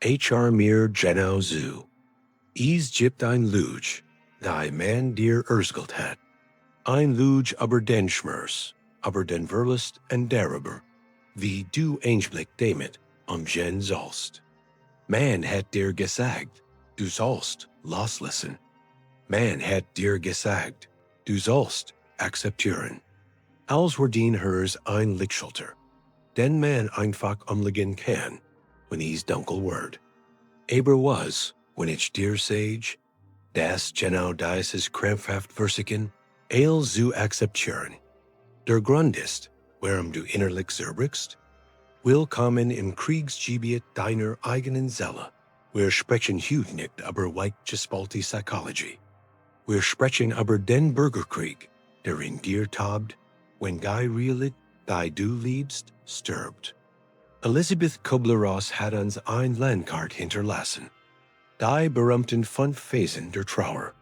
Hr mir genau zu. Gibt ein Lüge, die man dir erzählt hat. Ein Lüge über den Schmerz, über den Verlust und darüber, wie du eigentlich damit umgehen sollst. Man hat dir gesagt, du sollst loslassen. Man hat dir gesagt, du sollst akzeptieren. Als worden hers ein Lichtschalter, den man einfach umlegen kann, wenn es dunkel wird. Aber was, wenn ich dir sage, das genau dieses krampfhaft Versichern, zu akzeptieren. Der Grund ist, warum du innerlich zerbrichst. Willkommen im Kriegsgebiet deiner eigenen Seele. Wir sprechen heute nicht über weichgespalte Psychologie. Wir sprechen über den Bürgerkrieg, der in dir tobt, wenn die Realität, die du liebst, stirbt. Elisabeth Kübler-Ross hat uns ein Landkart hinterlassen. Die berühmten 5 Phasen der Trauer.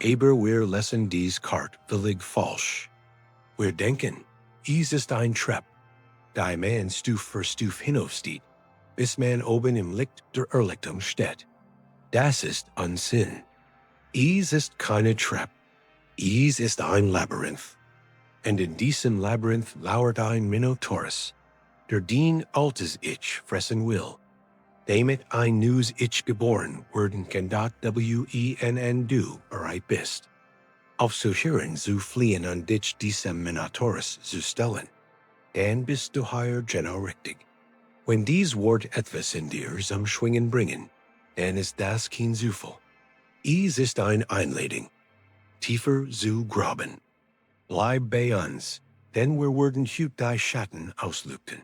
Aber wir lesen dies Kart völlig falsch. Wir denken, es ist ein Trepp, die man Stuf für Stuf hinaufsteht, bis man oben im Licht der Erleuchtung steht. Das ist Unsinn. Es ist keine Treppe. Es ist ein Labyrinth. Und in diesem Labyrinth lauert ein Minotaurus, der den altes Ich fressen will, damit ein neues Ich geboren werden kann, dat wenn du bereit bist. Auf solchen zu fliehen und dich diesem Minotaurus zu stellen, dann bist du hier genau richtig. Wenn dies Wort etwas in dir zum Schwingen bringen, dann ist das kein Zufall. Es ist eine Einladung, tiefer zu graben. Bleib bei uns, denn wir werden heute die Schatten auslüften.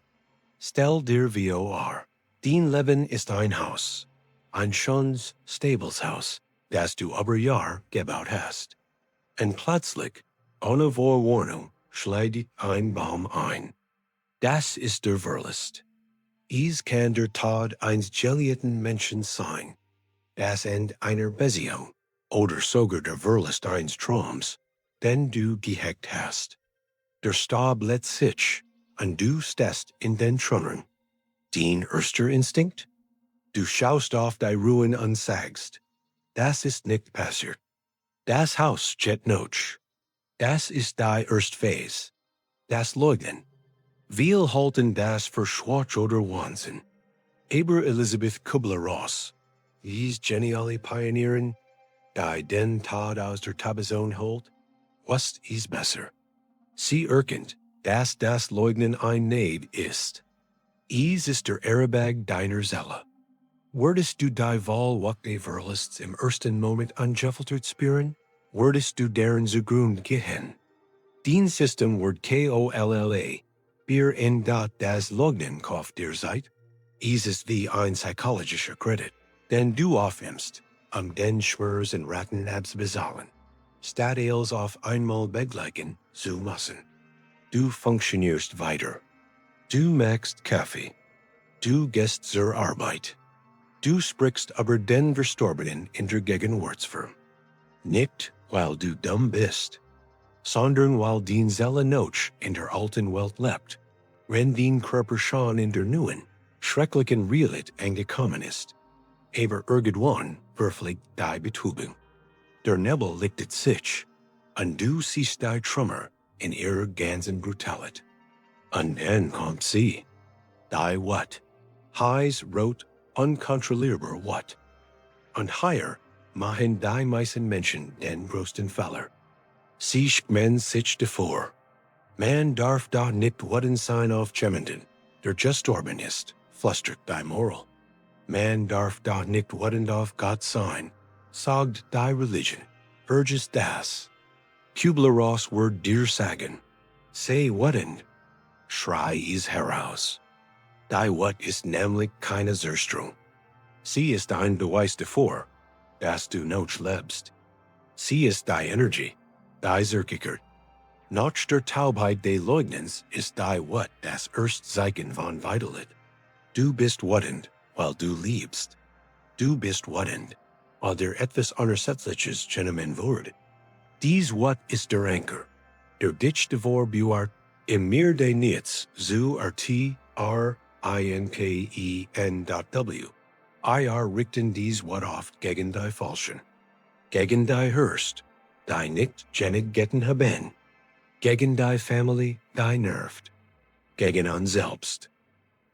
Stell dir vor, dein Leben ist ein Haus, ein schönes, stables Haus, das du über Jahre gebaut hast. Und plötzlich, ohne Vorwarnung, schlägt ein Baum ein. Das ist der Verlust. Es kann der Tod eines geliebten Menschen sein, das Ende einer Beziehung oder sogar der Verlust eines Traums, den du gehegt hast. Der Stab lädt sich, und du stehst in den Trümmern. Dein erster Instinkt? Du schaust auf die Ruin und sagst, das ist nicht passiert. Das Haus steht noch. Das ist die erste Phase. Das Leugnen. Wir halten das für Schwach oder Wahnsinn. Aber Elisabeth Kübler-Ross, diese geniale Pionierin, die den Tod aus der Tabazon holt, was ist besser? Sie erkennt, dass das Leugnen ein Neid ist. Es ist der Airbag deiner Seele. Würdest du die Wahl der Verlusts im ersten Moment angefiltert spüren? Würdest du deren zugrund gehen? Dein System wird KOLLA, Bier in das Leugnen kauft dir Zeit. Es ist wie ein psychologischer Kredit, den du aufnimmst, den Schmerz und Ratten abzubezahlen, statt es auf einmal begleichen zu müssen. Du funktionierst weiter. Du machst Kaffee. Du gehst zur Arbeit. Du sprichst über den Verstorbenen in der Gegenwartsform. Nicht, weil du dumm bist, sondern weil dein Seele noch in der alten Welt lebt, wenn dein Körper schon in der neuen, schrecklichen Realität angekommen ist. Aber irgendwann verfliegt die Betäubung. Der Nebel lichtet sich, und du siehst die Trümmer in ihrer ganzen Brutalität. Und dann kommt sie, die What, heiß, rot, unkontrollierbar What. Und hier machen die meisten Menschen den größten Fehler. Sie schmähen sich davor. Man darf da nicht worden sein auf jemanden, der gestorben ist, flüstert die Moral. Man darf da nicht worden auf Gott sein, sagt die Religion. Vergiss das. Kübler-Ross wird dir sagen, sei worden. Schrei es heraus. Die What ist nämlich keine Zerstrung. Sie ist ein Beweis davor, dass du noch lebst. Sie ist die Energie, die zurückkehrt. Nach der Taubheit des Leugnens ist die What das Erstzeichen von Vitalität. Du bist werdend, weil du liebst. Du bist werdend, weil dir etwas Unersetzliches genommen wurde. Dies What ist der Anker, der dich davor bewahrt, im Meer des Nichts zu RTRINKEN.W, richten dies wat oft gegen die Falschen, gegen die Hurst, die nicht genig getten haben, gegen die Family, die nervt, gegen uns selbst.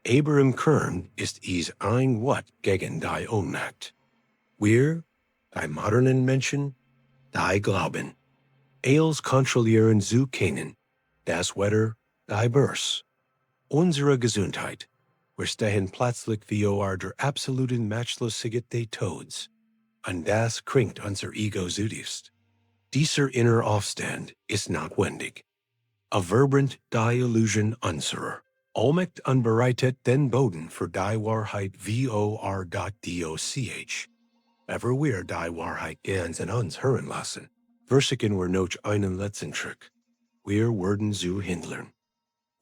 Aber im Kern ist is ein wat gegen die Ohnmacht. Wir, die modernen Menschen, die glauben, eils kontrollieren zu können, das Wetter, die Börs. Unsere Gesundheit, wir stehen plötzlich vor der absoluten Matchlosigkeit des Todes, und das kränkt unser Ego zutiefst. Dieser innere Aufstand ist notwendig. Verbrand die Illusion unserer Allmacht und bereitet den Boden für die Wahrheit vor.doch. Ever wir die Wahrheit ganz in uns hören lassen, versichern wir noch einen letzten Trick. Wir werden zu Händlern.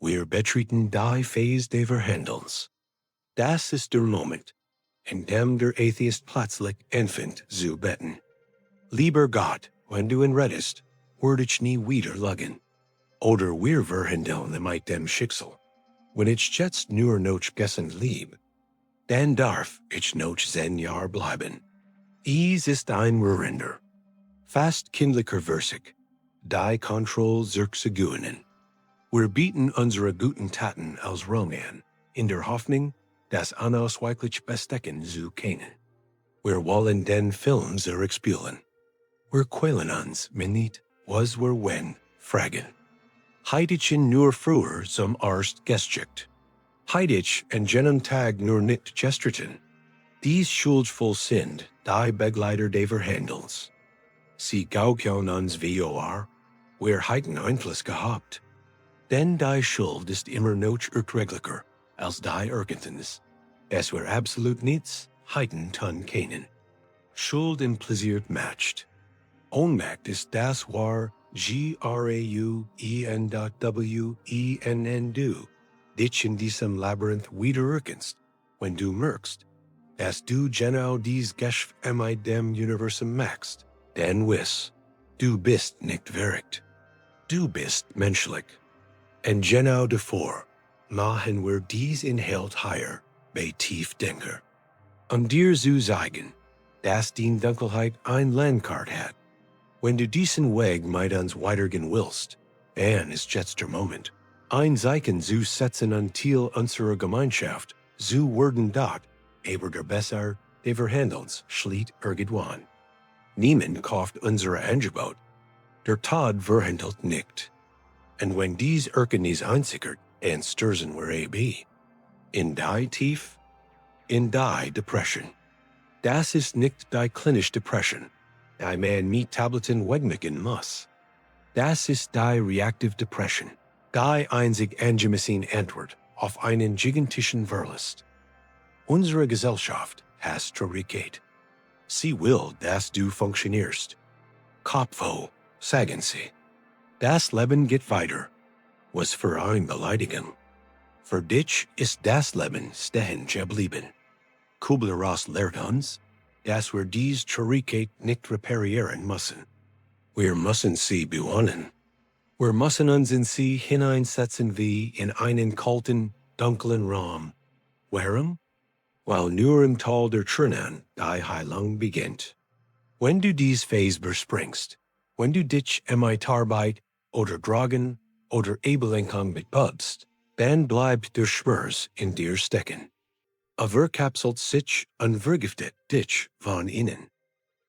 Wir betreten die Phase des Verhandelns. Das ist der Moment, in dem der Atheist plötzlich anfängt zu beten. Lieber Gott, wenn du ihn rettest, würde ich nie wieder lügen. Oder wir verhandeln mit dem Schicksal. Wenn ich jetzt nur noch gessen lieb, dann darf ich noch 10 Jahre bleiben. Is ist ein Verrinder. Fast kindlicher Versig, die Kontrolle zu gewinnen. Wir bieten unsere guten Taten als Rang an, in der Hoffnung, das unausweichlich bestecken zu können. Wir wollen den Film zurückspielen. Wir quälen uns, wenn nicht, was wir wenn, fragen. Heit ich nur früher zum Arzt gestschickt. Heit ich an jenem Tag nur nicht gestritten. Dies schuldvoll sind, die Begleiter des Verhandels. Sie gaukeln uns vor, wir heiten Einfluss gehabt. Denn die Schuld ist immer noch erträglicher als die Erkenntnis, dass wir absolut nichts heiten tun können. Schuld impliziert matcht. Ohnmacht ist das war grauen.wen du dich in diesem Labyrinth wieder erkennst, wenn du merkst, dass du genau dies Geschäft mit dem Universum machst, denn wiss, du bist nicht verrückt. Du bist menschlich. Und genau davor machen wir dies Inhalt higher bei Tiefdenker. Dir zu sagen, dass die Dunkelheit ein Landkart hat. Wenn du diesen Weg mit uns weitergehen willst, dann ist jetzt der Moment, ein Zeichen zu setzen until unsere Gemeinschaft zu werden dort, aber der Besser des Verhandelns schliet irgendwann. Niemand kauft unsere Angebot. Der Tod verhandelt nicht. Und wenn dies Erkenntnis einsickert, dann stürzen wir ab. In die Tief, in die Depression. Das ist nicht die klinische Depression, die man mit Tabletten wegmachen muss. Das ist die Reactive Depression, die einzig angemessene Antwort auf einen gigantischen Verlust. Unsere Gesellschaft has Traurigkeit. Sie will, dass du funktionierst. Kopfvoll, sagen sie. Das Leben geht weiter. Was für ein Beleidigung. Für dich ist das Leben stehen geblieben. Kübler-Ross lehrt uns, dass wir dies Traurigkeit nicht reparieren müssen. Wir müssen sie bewohnen. Wir müssen uns in sie hineinsetzen wie in einen kalten, dunklen Raum. Warum? Weil nur im Tal der Tränen die Heilung beginnt. Wenn du dies Phase überspringst, wenn du dich mit Arbeit oder Drogen oder Ablenkung betäubst, dann bleibt der Schmerz in dir stecken. Verkapselt sich und vergiftet dich von innen.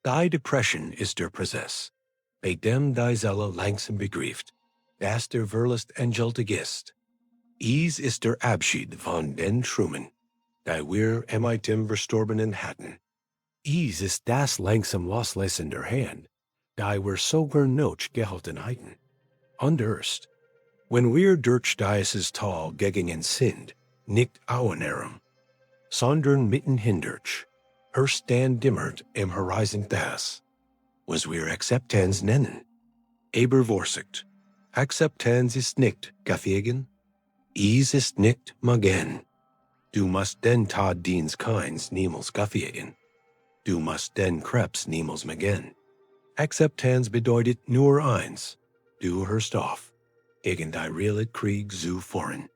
Die Depression ist der Prozess, bei dem die Seele langsam begreift, dass der Verlust endgültig ist. Is ist der Abschied von den Trümmern, die wir mit dem Verstorbenen hatten. Is ist das langsam Loslassen der Hand, die wir so gern noch gehalten hatten. Und erst, wenn wir durch dieses Tal gegangen sind, nicht außenrum, sondern mitten hindurch, erst dann dimmert im Horizont das, was wir Akzeptanz nennen. Aber Vorsicht, Akzeptanz ist nicht gefegen, is ist nicht magen. Du musst den Tod deines Keins niemals gefegen. Du musst den Krebs niemals magen. Akzeptanz bedeutet nur eins, du hörst auf, gegen die Krieg zu führen.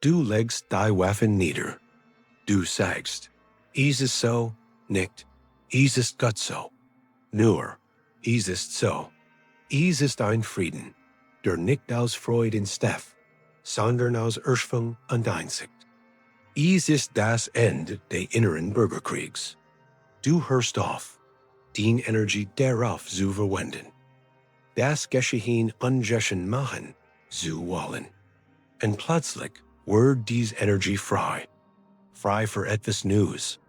Du legst die Waffen nieder. Du sagst, Is es so, nicht, ist Gott so. Nur, ist so. Ist ein Frieden, der nicht aus Freud in Steff, sondern aus Ursprung und Einsicht. Ist das Ende des inneren Bürgerkriegs. Du hörst auf, die Energie darauf zu verwenden. Das Geschehen ungeschen machen zu wollen. Und plötzlich wird diese Energie frei. Frei für etwas Neues.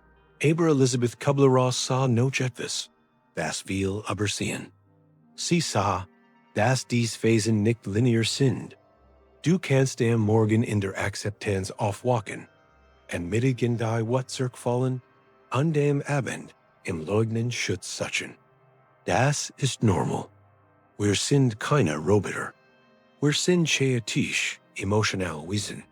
Aber Elisabeth Kübler-Ross sah noch etwas, was wir aber sehen. Sie sah, dass dies Phasen nicht linear sind. Du kannst am Morgen in der Akzeptanz aufwachen, und mittig in die Wut zurückfallen, an dem Abend im Leugnen Schutz suchen. Das ist normal. Wir sind keine Roboter. Wir sind chaotisch, emotional Wesen.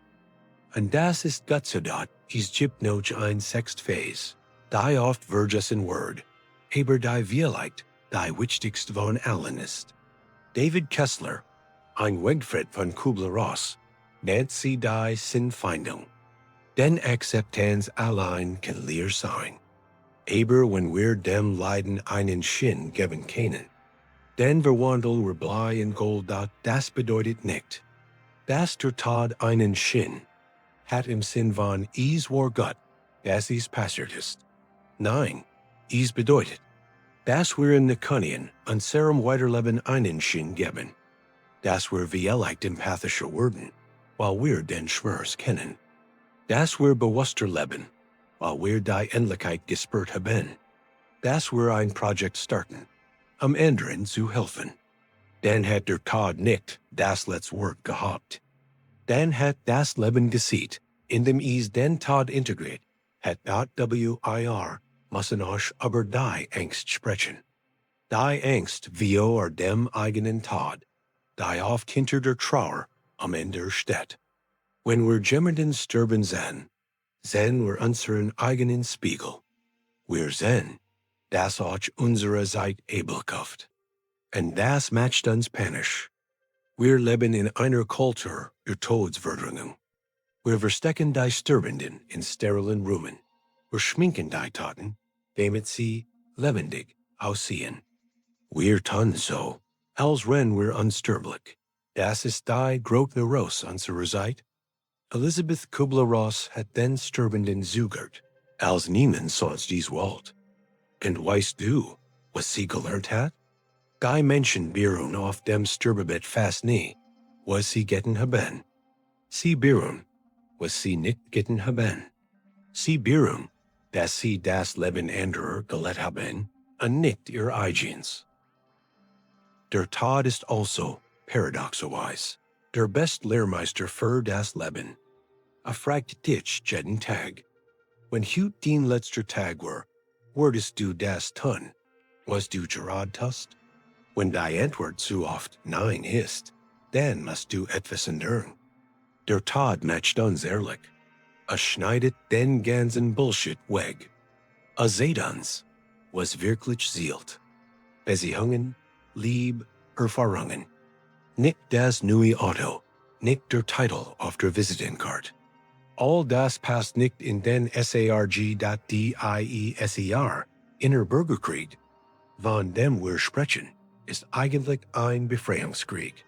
Und das ist Gott so dat, is gibt noch ein sechst Phase. Die oft wird es in Word, aber die vielleicht die wichtigste von allen ist. David Kessler, ein Wegfried von Kübler-Ross, nennt sie die Sinnfindung. Denn Akzeptanz allein kann leer sein. Aber wenn wir dem Leiden einen Sinn geben können, dann verwandeln wir Blei in Gold, das bedeutet nicht, dass der Tod einen Sinn hat im Sinn von is war Gott, dass is passiert ist. Nein, is bedeutet, dass wir in der Können unserem Weiterleben einen Sinn geben, dass wir vielleicht empathischer werden, weil wir den Schmerz kennen, dass wir bewusster leben, weil wir die Endlichkeit gespürt haben, dass wir ein Projekt starten, anderen zu helfen. Dann hat der Tod nicht das letzte Wort gehabt. Dann hat das Leben gesieht, in dem is den Tod integriert, hat wir müssen euch über die Angst sprechen. Die Angst vor dem eigenen Tod, die oft hinter der Trauer am Ende steht. Wenn wir jemanden sterben sehen wir unseren eigenen Spiegel. Wir sehen, dass euch unsere Zeit ebenköft. Und das macht uns panisch. Wir leben in einer Kultur der Todsverdrängung. Wir verstecken die Sterbenden in sterilen Räumen. Wir schminken die Toten, damit sie lebendig aussehen. Wir tun so, als wenn wir unsterblich. Das ist die große Ross unserer Zeit. Elisabeth Kübler-Ross hat den Sterbenden zugehört, als niemand sonst dies wollte. Und weißt du, was sie gelernt hat? Die Menschen beruhen auf dem Sterbebett fast nie, was sie getan haben. Sie beruhen, was sie nicht getan haben. Sie beruhen, dass sie das Leben anderer gelebt haben, und nicht ihr eigenes. Der Tod ist also, paradoxerweise, der best Lehrmeister für das Leben. Fragt dich jeden Tag. Wenn heute dein letzter Tag war, würdest du das tun, was du gerade tust? Wenn die Antwort zu oft Nein ist, dann musst du etwas ändern. Der Tod macht uns ehrlich. Schneidet den ganzen Bullshit weg. Seht uns, was wirklich zählt. Beziehungen, Lieb, Erfahrungen. Nicht das neue Auto, nicht der Titel auf der Visitenkarte. All das passt nicht in den SARG.DIESER, inner Bürgerkrieg. Von dem wir sprechen, ist eigentlich ein Befreiungskrieg.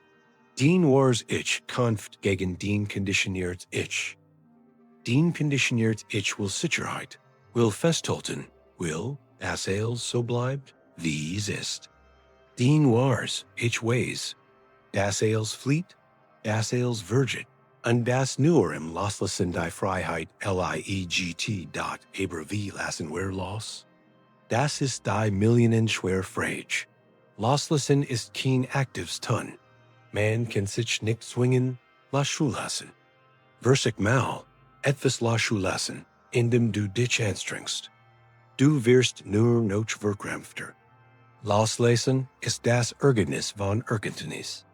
Den wars Ich kämpft gegen den konditioniert Ich. Den konditioniert Ich will Sicherheit, will festhalten, will, dass so bleibt, wie es ist. Den wars Ich weiß, dass flieht, dass vergeht, und das nur im Loslassen die Freiheit liegt. Aber wie lassen wir los? Das ist die millionenschwere Frage. Loslassen ist kein aktives Tun. Man kann sich nicht zwingen, loslassen. Versich mal, etwas loslassen, indem du dich anstrengst. Du wirst nur noch verkrampfter. Loslassen ist das Ergebnis von Erkenntnis.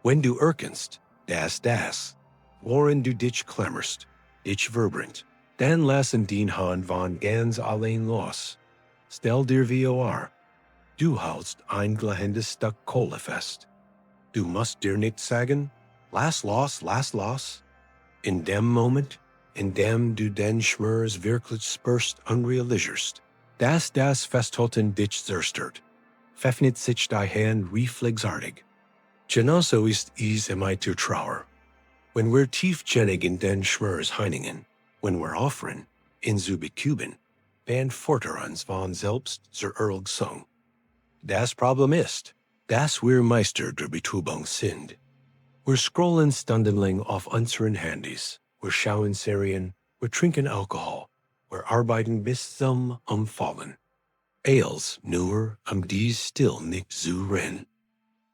Wenn du erkennst, das, worin du dich klammerst, dich verbrennt, dann lassen den Hand von ganz allein los. Stell dir vor, du hältst ein glehendes Stück Kohle fest. Du musst dir nicht sagen, lass los. In dem Moment in dem du den Schmerz wirklich spürst unrealisierst. Das Festhalten dich zerstört. Pfeffnet sich die Hand reflexartig. Genauso ist es mit der Trauer. Wenn wir tiefgängig in den Schmerz heiningen, wenn wir offern, in zu betäuben, werden Forterans von selbst zur Erlösung. Das Problem ist, dass wir Meister der Betäubung sind. Wir scrollen stundenlang auf unseren Handys, wir schauen Serien, wir trinken Alkohol, wir arbeiten bis zum Umfallen. Eils nur dies still nicht zu rennen.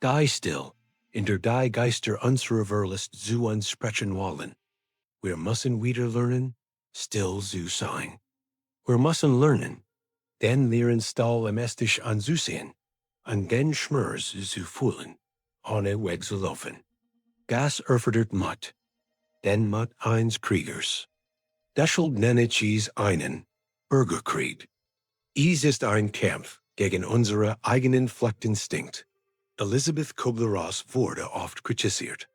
Die still, in der die Geister unserer Verlust zu uns sprechen wollen. Wir müssen wieder lernen, still zu sein. Wir müssen lernen, den leeren Stall estisch anzusehen, an den Schmerz zu fühlen, ohne wegzulaufen. Gas erfordert Mut, den Mut eines Kriegers. Deshalb nenne ich einen Bürgerkrieg. Es ist ein Kampf gegen unsere eigenen Fluchtinstinkt. Elisabeth Kübler-Ross wurde oft kritisiert.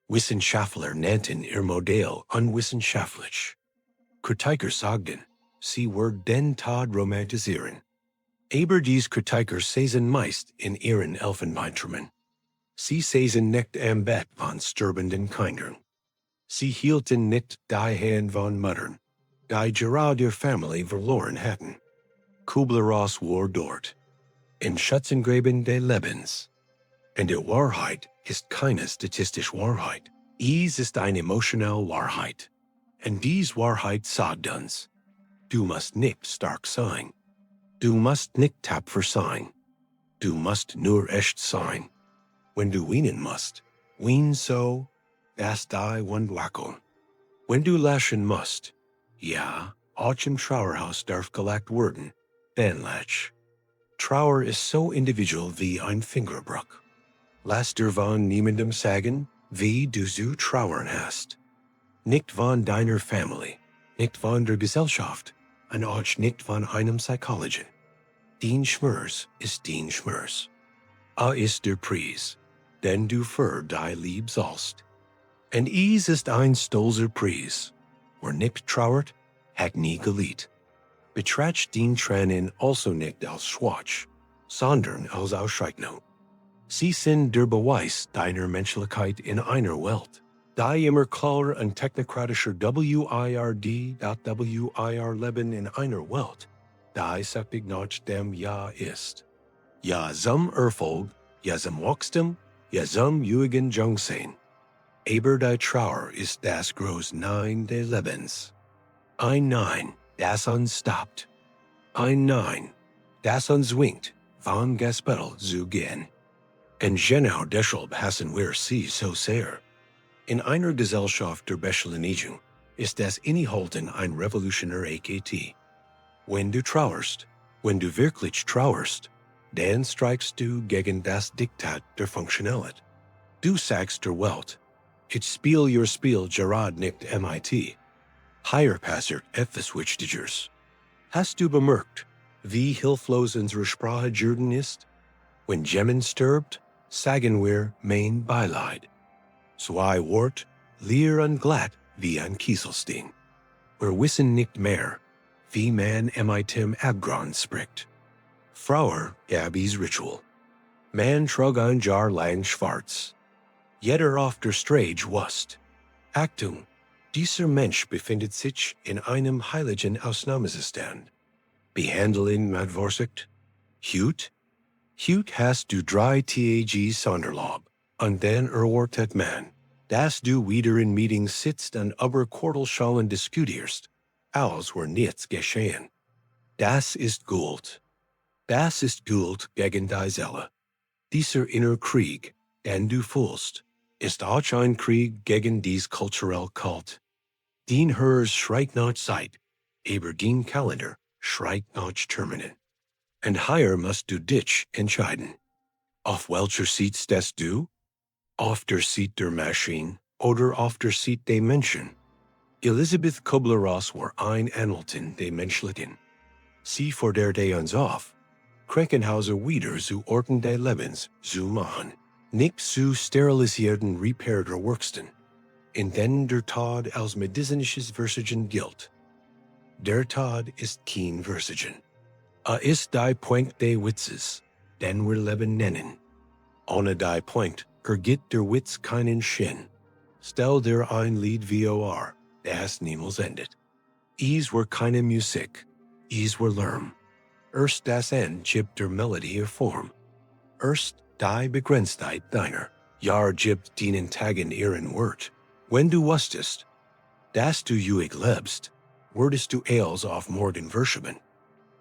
Wissenschaftler nannten ihr Modell unwissenschaftlich. Kritiker sagten, sie würde den Tod romantisieren. Aber dies Kritiker sehen meist in ihren Elfenbeintürmen. Sie sehen nicht am Bett von sterbenden Kindern. Sie hielten nicht die Hand von Muttern, die gerade ihre Familie verloren hatten. Kübler-Ross war dort, in Schützengräben des Lebens. Und die Wahrheit ist keine statistische Wahrheit. Es ist eine emotionale Wahrheit. Und diese Wahrheit sagt uns, du musst nicht stark sein. Du musst nicht tapfer sein. Du musst nur echt sein. Wenn du weinen musst, wein so, dass die Wund wackeln. Wenn du lachen musst, ja, auch im Trauerhaus darf gelacht werden, dann lach. Trauer ist so individual wie ein Fingerbruch. Lass dir von niemandem sagen, wie du zu trauern hast. Nicht von deiner Familie, nicht von der Gesellschaft, und auch nicht von einem Psychologen. Dein Schmerz ist dein Schmerz. Ist der Preis, den du für die lieb sollst. Und es ist ein stolzer Preis. Wer nicht trauert, hat nie geliebt. Betracht den Tränen also nicht als Schwach, sondern als Auszeichnung. Sie sind der Beweis deiner Menschlichkeit in einer Welt, die immer klarer und technokratischer WIRD.WIR Leben in einer Welt, die sich nach dem Ja ist. Ja zum Erfolg, ja zum Wachstum, ja zum ewigen Jungsein. Aber die Trauer ist das große Nein des Lebens. Ein Nein, das uns stoppt. Ein Nein, das uns winkt, von Gaspedal zu gehen. Und genau deshalb hassen wir sie so sehr. In einer Gesellschaft der Beschleunigung ist das Innehalten ein revolutionärer AKT. Wenn du trauerst, wenn du wirklich trauerst, dann streikst du gegen das Diktat der Funktionalität. Du sagst der Welt, ich spiel your Spiel gerade nicht MIT. Hier passiert etwas Wichtigeres. Hast du bemerkt, wie hilflos unsere Sprache geworden ist? Wenn jemand stirbt, sagen wir mein Beileid. Zwei Wort, leer und glatt wie ein Kieselstein. Wir wissen nicht mehr, wie man mit dem Abgrund spricht. Früher gab es Ritual. Man trug ein Jahr lang schwarz. Jeder auf der Straße wusste, Achtung, dieser Mensch befindet sich in einem heiligen Ausnahmezustand. Behandeln mit Vorsicht. Heute hast du 3 Tage Sonderlob, und dann erwartet man, dass du wieder in Meetings sitzt und über Quartalschalen diskutierst, als wäre nichts geschehen. Das ist Gold. Das ist Gold gegen die Seele. Dieser innere Krieg, den du fühlst, ist auch ein Krieg gegen dies kulturelle Kult. Dein Herz schreit nach Zeit, aber dein Kalender schreit nach Terminen. Und hier musst du dich entscheiden. Auf welcher Seite stehst du? Auf der Seite der Maschine oder auf der Seite der Menschen? Elisabeth Kübler-Ross war ein Anwältin der Menschlichen. Sie forderte uns auf, Krankenhäuser wieder zu Orten des Lebens zu machen, nicht zu sterilisierten Repair der Werkstätten. in den der Tod als medizinisches Versigen gilt. Der Tod ist kein Versigen. Ist die Point des Witzes, den wir Leben nennen. Ohne die Point ergibt der Witz keinen Sinn. Stell dir ein Lied vor, das niemals endet. Es were keine Musik, es were Lärm. Erst das End gibt der Melodie ihr Form. Erst die Begrenztheit deiner, Jahr gibt den Tagen ihren Wort. Wenn du wusstest, dass du ewig lebst, würdest du eils auf morgen verschieben.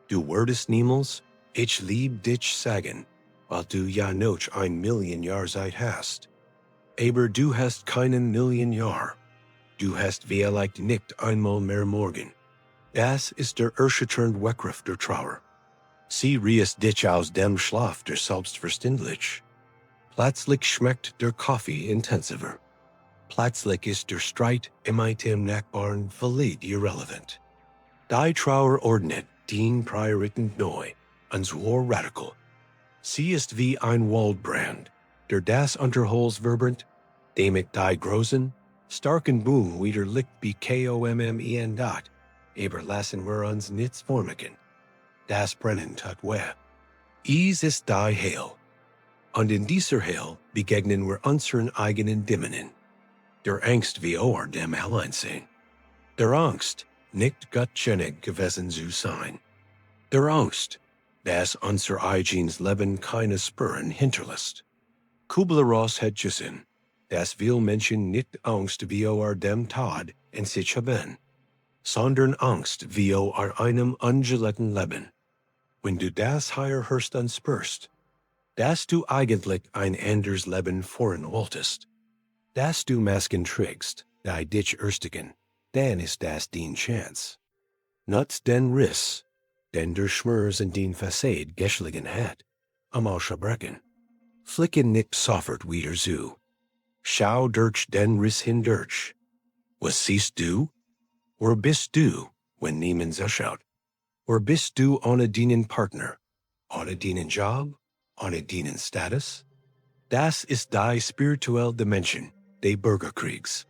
Du würdest niemals, ich lieb dich sagen, weil du ja noch 1.000.000 Jahr Zeit hast. Aber du hast keinen Million Jahr. Du hast vielleicht nicht einmal mehr morgen. Das ist der erschütternd Wegriff der Trauer. Sie riest dich aus dem Schlaf der Selbstverständlich. Plötzlich schmeckt der Kaffee intensiver. Plötzlich ist der Streit im dem Nachbarn völlig irrelevant. Die Trauer ordnet den Prioriten neu, und zwar radikal. Sie ist wie ein Waldbrand, der das Unterholz verbrennt, damit die großen, starken Boom wieder liegt wie kommen dort, aber lassen wir uns nichts vormachen. Das Brennen tut weh. Es ist die Heil. Und in dieser Heil begegnen wir unseren eigenen Dämonen. Der Angst wie dem Alleinsein. Der Angst, nicht gottschönig gewesen zu sein. Der Angst, dass unser eigenes Leben keine Spuren hinterlässt. Kübler-Ross hat gesehen, dass viele Menschen nicht Angst wie dem Tod in sich haben, sondern Angst wie einem ungelehrten Leben. Wenn du das hier hörst und spürst, dass du eigentlich ein anderes Leben führen wolltest, dass du Masken trägst, die dich erstigen, dann ist das dein Chance. Not den Riss, den der Schmerz in den Fassade geschlagen hat, ausbrechen. Flicken nicht sofort wieder zu. Schau durch den Riss hindurch. Was siehst du? Or bist du, wenn niemand so schaut? Or bist du ohne deinen Partner, ohne deinen Job, ohne deinen Status? Das ist die spirituelle Dimension des Bürgerkriegs.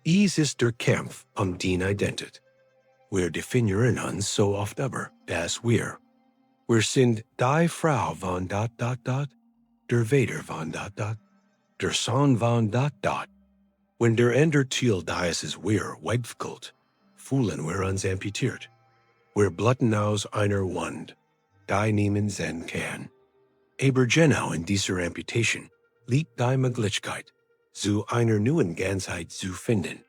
Es ist der Kampf den Identität. Wir definieren uns so oft aber, dass wir sind die Frau von ... der Vater von ... der Sohn von ... Wenn der Ender Ziel dieses wir weitgelt, fühlen wir uns amputiert. Wir bluten aus einer Wund, die niemand sehen kann. Aber genau in dieser Amputation liegt die Möglichkeit, zu einer neuen Ganzheit zu finden.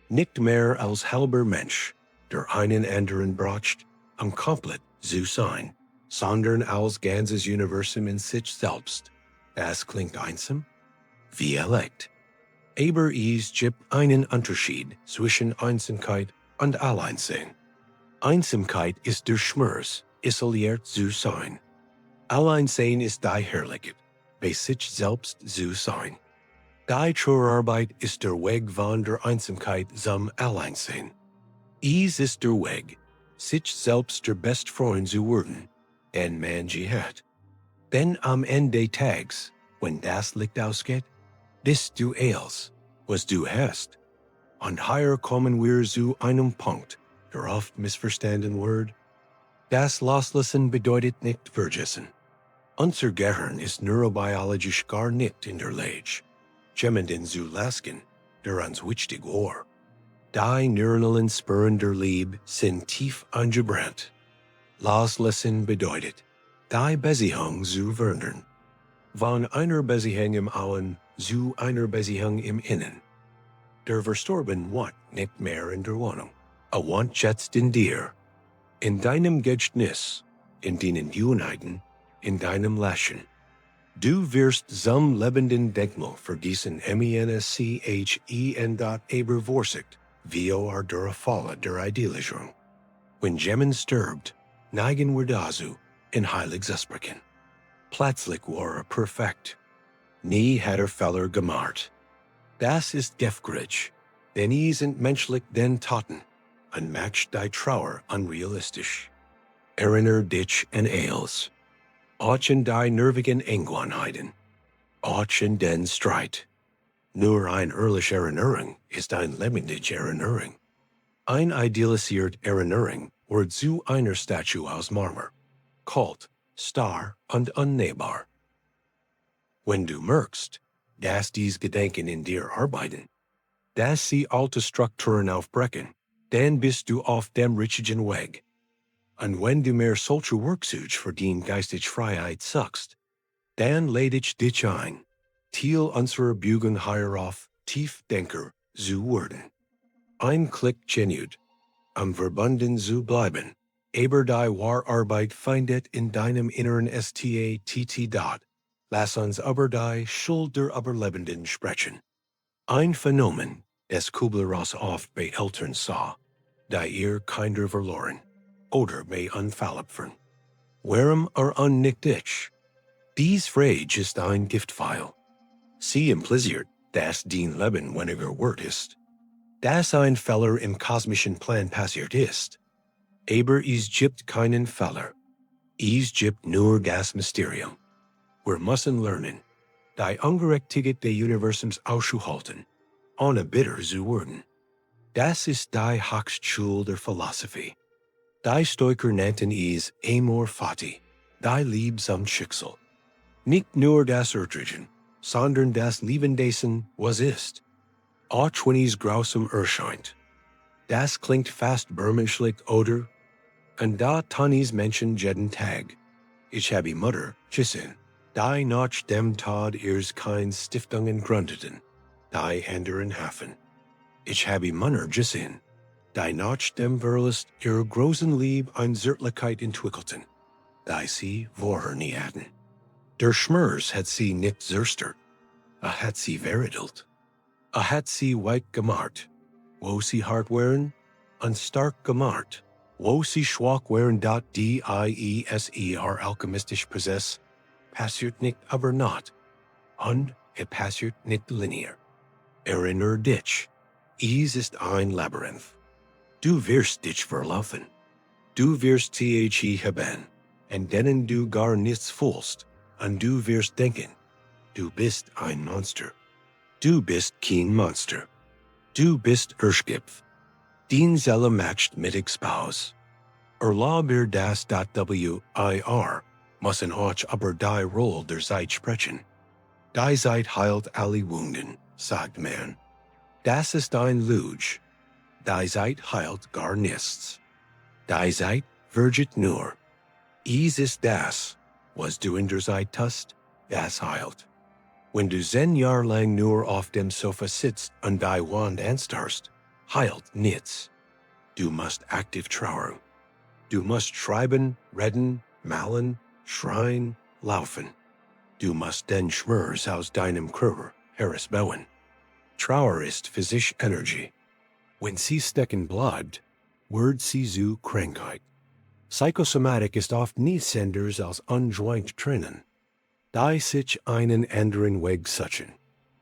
Nicht mehr als halber Mensch, der einen anderen braucht, komplett zu sein, sondern als ganzes Universum in sich selbst. Das klingt einsam? Wie erlegt. Aber es gibt einen Unterschied zwischen Einsamkeit und Alleinsein. Einsamkeit ist der Schmerz, isoliert zu sein. Alleinsein ist die Herrlichkeit, bei sich selbst zu sein. Die Trauerarbeit ist der Weg von der Einsamkeit zum Alleinsein. Es ist der Weg, sich selbst der beste Freund zu werden, den man je hat. Denn am Ende des Tages, wenn das Licht ausgeht, bist du alles, was du hast. Und hier kommen wir zu einem Punkt, der oft missverstanden wird. Das Loslassen bedeutet nicht vergessen. Unser Gehirn ist neurobiologisch gar nicht in der Lage, jemanden zu lassen, der uns wichtig war. Die neuronalen Spuren der Liebe sind tief angebrannt. Loslassen bedeutet, die Beziehung zu verändern. Von einer Beziehung im Außen zu einer Beziehung im Innen. Der Verstorben wohnt nicht mehr in der Wohnung. Wohnt jetzt in dir. In deinem Gedächtnis, in deinen Unheiten, in deinem Lächeln. Du wirst zum lebenden Denkmal vergießen MENSCHEN. Aber Vorsicht, wie der Falle der Idealisierung. Wenn jemand stirbt, neigen wir dazu, in Heiligsversprechen. Plötzlich war perfekt. Nie hat Fehler gemacht. Das ist gefährlich, denn sind menschlich den Taten, und macht die Trauer unrealistisch. Erinner dich an alles. Auch in die nervigen Engwanheiten. Auch in den Streit. Nur ein ehrlich Erinnerung ist ein lebendige Erinnerung. Ein idealisiert Erinnerung wird zu einer Statue aus Marmor, kalt, starr und unnehmbar. Wenn du merkst, dass dies Gedanken in dir arbeiten, dass sie alte Strukturen aufbrechen, dann bist du auf dem richtigen Weg. Und wenn du mehr solche Werkzeuge für die geistige Freiheit suchst, dann lade ich dich ein, Teil unserer Bürgerkrieg hierauf Tiefdenker zu werden. Ein Klick genügt, verbunden zu bleiben, aber die wahre Arbeit findet in deinem inneren Statt. Lass uns über die Schuld der Überlebenden sprechen. Ein Phänomen, das Kübler-Ross oft bei Eltern sah, die ihr Kinder verloren oder bei Unfallopfern. Warum nicht ich? Dies Frage ist ein Giftpfeil. Sie impliziert, dass dein Leben weniger wert ist, dass ein Fehler im kosmischen Plan passiert ist. Aber es gibt keinen Fehler. Es gibt nur das Mysterium. Wir müssen lernen, die Ungerechtigkeit des Universums auszuhalten, ohne bitter zu werden. Das ist die Hauptschule der Philosophie. Die Stoiker nannten es amor fati, die Liebe zum Schicksal. Nicht nur das Erdregen, sondern das Leben dessen, was ist. Auch wenn es grausam erscheint. Das klingt fast bermenschlich, oder? Und da Tannis Menschen jeden Tag. Ich habe Mutter gesehen, die nach dem Tod ihres Kindes Stiftungen gründeten, die anderen Hafen. Ich habe Männer gesehen, die nach dem Verlust ihrer großen Liebe eine Zärtlichkeit entwickelten, die sie vorher nie hatten. Der Schmerz hat sie nicht zerstört, hat sie veredelt. Hat sie weich gemacht, wo sie hart waren, und stark gemacht, wo sie schwach waren. Dieser alchemistisch Prozess passiert nicht aber not, und passiert nicht linear. Erinner dich, es ist ein Labyrinth. Du wirst dich verlaufen. Du wirst dich haben, und denen du gar nichts fühlst, und du wirst denken, du bist ein Monster. Du bist kein Monster. Du bist Erschgipf. Dein Seele matcht mit Expaus. Erlauber das wir müssen euch aber die Rolle der Zeit sprechen. Die Zeit heilt alle Wunden, sagt man. Das ist ein Lüge. Die Zeit heilt gar nichts. Die Zeit vergeht nur. Es ist das, was du in der Zeit tust, das heilt. Wenn du 10 Jahre lang nur auf dem Sofa sitzt und die Wand anstarrst, heilt nichts. Du musst aktiv trauern. Du musst schreiben, reden, malen, schreien, laufen. Du musst den Schmerz aus deinem Körper herausbauen. Trauer ist physische Energie. Wenn sie stecken bleibt, wird sie zu Krankheit. Psychosomatik ist oft nichts anderes als unjoint Tränen. Die sich einen anderen Weg suchen.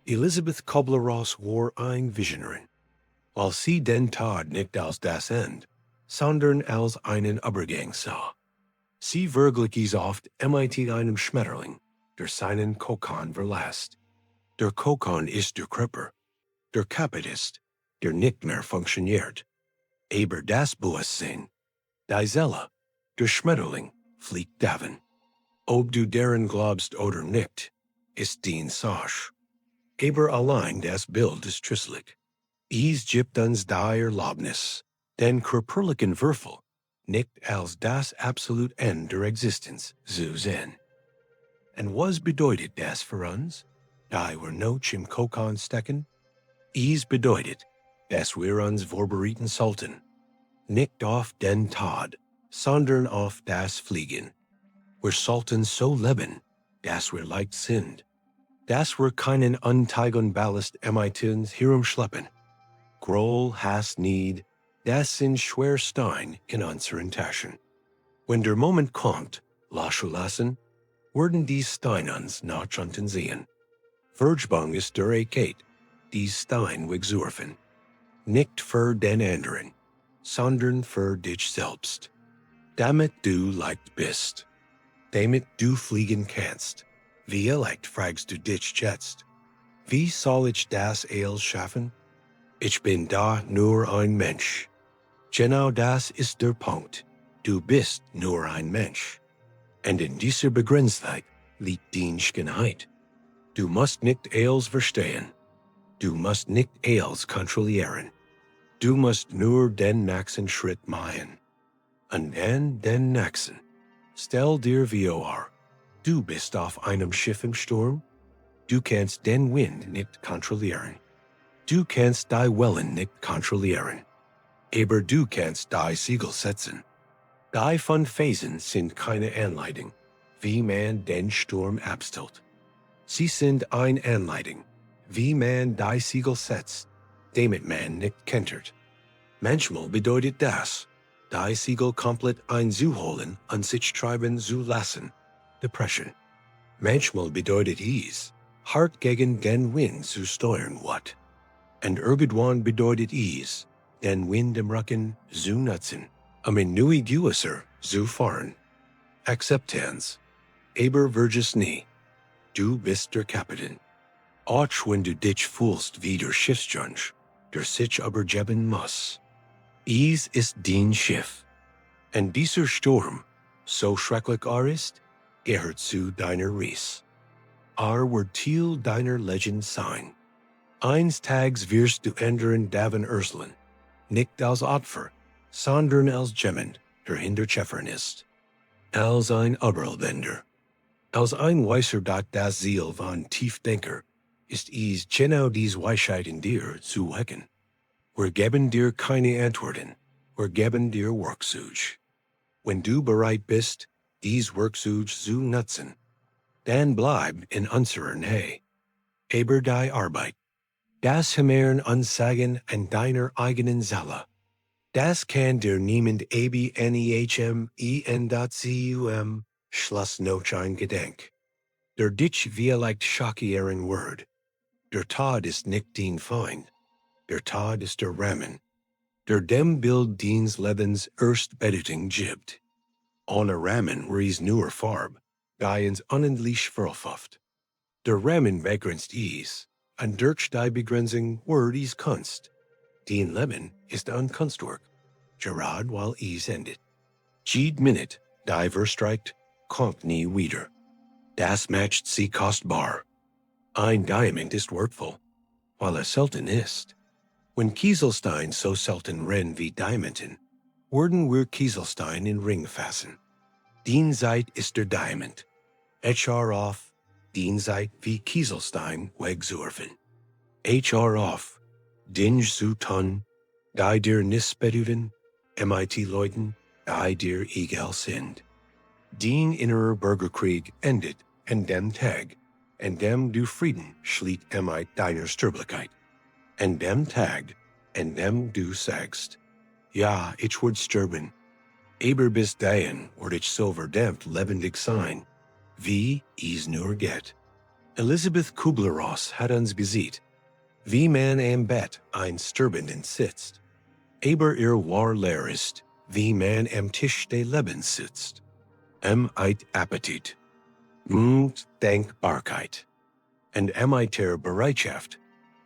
Elisabeth Kübler-Ross war ein Visionarin. Weil sie den Tod nicht als das End, sondern als einen Übergang sah. Sie verglich oft mit einem Schmetterling, der seinen Kokon verlässt. Der Kokon ist der Körper. Der Körper ist, der nicht mehr funktioniert. Aber das Bewusstsein, die Seele, der Schmetterling, fliegt davon. Ob du daran glaubst oder nicht, ist dein Sache. Aber allein das Bild ist tröstlich. Es gibt uns die Erlaubnis, den körperlichen Würfel nicht als das absolute Ende der Existenz zu sehen. Und was bedeutet das für uns, da wir noch im Kokon stecken? Es bedeutet, dass wir uns vorbereiten sollten, nicht auf den Tod, sondern auf das Fliegen. Wir sollten so leben, dass wir leicht sind, dass wir keinen unteilen Ballast mit herumschleppen. Groll hast need, das sind schwer Stein in unseren Taschen. Wenn der Moment kommt, loslassen, werden die Steine uns nach unten sehen. Vergebung ist der Ekeit, die Stein wegzuwerfen. Nicht für den anderen, sondern für dich selbst. Damit du leicht bist. Damit du fliegen kannst. Wie leicht fragst du dich jetzt? Wie soll ich das alles schaffen? Ich bin da nur ein Mensch. Genau das ist der Punkt. Du bist nur ein Mensch. Und in dieser Begrenztheit liegt die Schönheit. Du musst nicht alles verstehen. Du musst nicht alles kontrollieren. Du musst nur den nächsten Schritt machen. Und dann den nächsten. Stell dir vor, du bist auf einem Schiff im Sturm. Du kannst den Wind nicht kontrollieren. Du kannst die Wellen nicht kontrollieren. Aber du kannst die Segel setzen. Die von Phasen sind keine Anleitung, wie man den Sturm abstellt. Sie sind eine Anleitung, wie man die Segel setzt, damit man nicht kentert. Manchmal bedeutet das, die Segel komplett einzuholen und sich treiben zu lassen, Depression. Manchmal bedeutet es, hart gegen den Wind zu steuern what. Und irgendwann bedeutet es, den Wind im Rücken zu nutzen, in neue Gewässer zu fahren. Akzeptanz. Aber vergiss nie, du bist der Kapitän. Auch wenn du dich fühlst wie der Schiffsjunge, der sich übergeben muss. Es ist dein Schiff. Und dieser Sturm, so schrecklich ist, gehört zu deiner Reise. Wird Teil deiner Legend sein. Eines Tages wirst du ändern davon erzählen, nicht als Opfer, sondern als jemand, der hinter Schäfern ist. Als ein Überlebender. Als ein Weißer, das Ziel von Tiefdenker, ist es genau dies Weisheit in dir zu wecken. Wir geben dir keine Antworten, wir geben dir Werkzeug. Wenn du bereit bist, dies Werkzeug zu nutzen, dann bleib in unserer Nähe. Aber die Arbeit, das Hämmern und Sagen an deiner eigenen Seele, das kann dir niemand abnehm.cum Schluss noch ein Gedenk. Der dich vielleicht schockieren Word. Der Tod ist nicht dein Feind. Der Tod ist der Rahmen, der dem Bild deines Lebens erst Bedeutung gibt. Ohne Rahmen ries nur Farb, die ins unendlich verlauft. Der Rahmen begrenzt is, und durch die Begrenzung Word is Kunst. Dein Leben ist ein Kunstwerk, gerade weil es endet. Jede Minute, die verstreicht, kommt nie wieder. Das macht sie kostbar. Ein Diamant ist wertvoll, weil es selten ist. Wenn Kieselstein so selten rennt wie Diamanten, würden wir Kieselstein in Ring fassen. Dein Zeit ist der Diamant. HR auf, dein Zeit wie Kieselstein wegsurfen. HR auf, dinge zu tun, die dir nicht bedeuten, MIT-Leuten, die dir egal sind. Dein innerer Bürgerkrieg endet an dem Tag, an dem du Frieden schließt deiner Sterblichkeit. An dem Tag, an dem du sagst, ja, ich würde sterben, aber bis dahin würde ich so verdammt lebendig sein, wie es nur geht. Elisabeth Kübler-Ross hat uns gesagt, wie man am Bett ein Sterbenden sitzt, aber wahre Lehre ist, wie man am Tisch des Lebens sitzt. Appetit und Denkbarkeit. Und der Bereitschaft,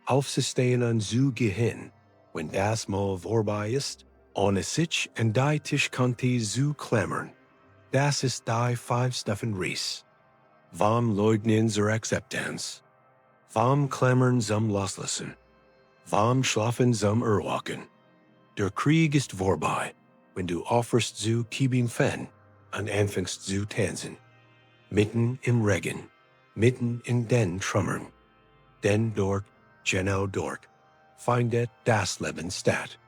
aufzustehen und zu gehen, wenn das Mal vorbei ist, ohne sich an die Tischkante zu klammern. Das ist die 5 Reis. Vom Leugnen zur Akzeptanz. Vom Klammern zum Loslassen. Vom Schlafen zum Erwachen. Der Krieg ist vorbei, wenn du aufhörst zu kämpfen und anfängst zu tanzen. Mitten im Regen, mitten in den Trümmern. Denn dort, genau dort, findet das Leben statt.